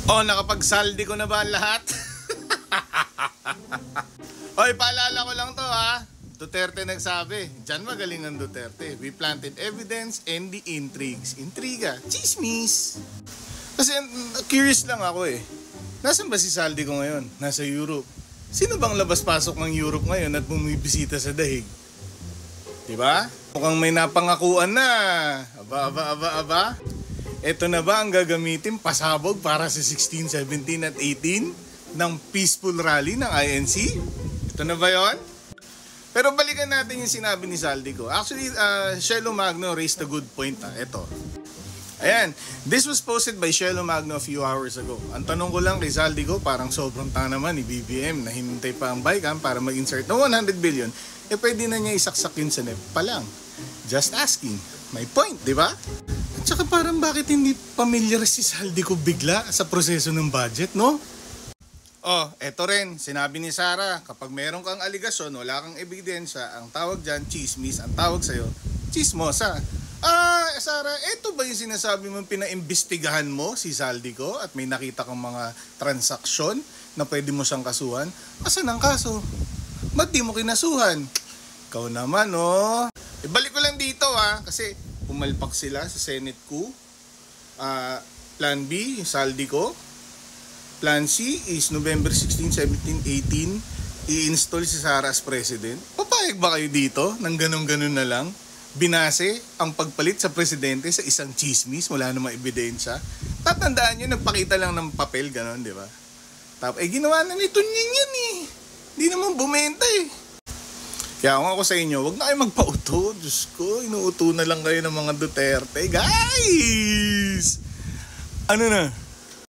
Oh, nakapagsaldi ko na ba ang lahat? Oy, paalala ko lang to ha. Duterte nagsabi. Diyan magaling ang Duterte. We planted evidence and the intrigues. Intriga. Chismis. Kasi curious lang ako eh. Nasaan ba si Saldi ko ngayon? Nasa Europe. Sino bang labas-pasok ng Europe ngayon at bumibisita sa dahig? Diba? Mukhang may napangakuan na. Aba. Ito na ba ang gagamitin pasabog para sa 16, 17 at 18 ng peaceful rally ng INC? Ito na ba yon? Pero balikan natin yung sinabi ni Saldico. Actually, Shelo Magno raised a good point. Ito. Ayan. This was posted by Shelo Magno a few hours ago. Ang tanong ko lang kay Saldico, parang sobrang tanga naman ni BBM na hinintay pa ang BICAM para mag-insert ng 100 billion. Eh pwede na niya isaksak yun sa NEP pa lang. Just asking. My point, di ba? At saka parang bakit hindi familiar si Saldico bigla sa proseso ng budget, no? Oh, eto rin, sinabi ni Sara, kapag meron kang aligasyon, wala kang ebidensya, ang tawag dyan, chismis, ang tawag sa'yo, chismosa. Sara, eto ba yung sinasabi mong pinaimbestigahan mo si Saldico at may nakita kang mga transaksyon na pwede mo siyang kasuhan? Asan ang kaso? Ba't di mo kinasuhan? Ikaw naman, oh. Ibalik ko lang dito, kasi pumalpak sila sa Senate coup. Plan B, yung Saldico. Plan C is November 16, 17, 18, i-install si Sara as president. Papayag ba kayo dito nang ganun-ganun na lang? Binase ang pagpalit sa presidente sa isang chismis, wala namang ebidensya. Tatandaan nyo, nagpakita lang ng papel, ganun, di ba? Tapos, ginawa na nito yan eh. Hindi naman bumenta eh. Kaya kung ako sa inyo, huwag na kayo magpauto. Diyos ko, inuuto na lang kayo ng mga Duterte. Guys! Ano na?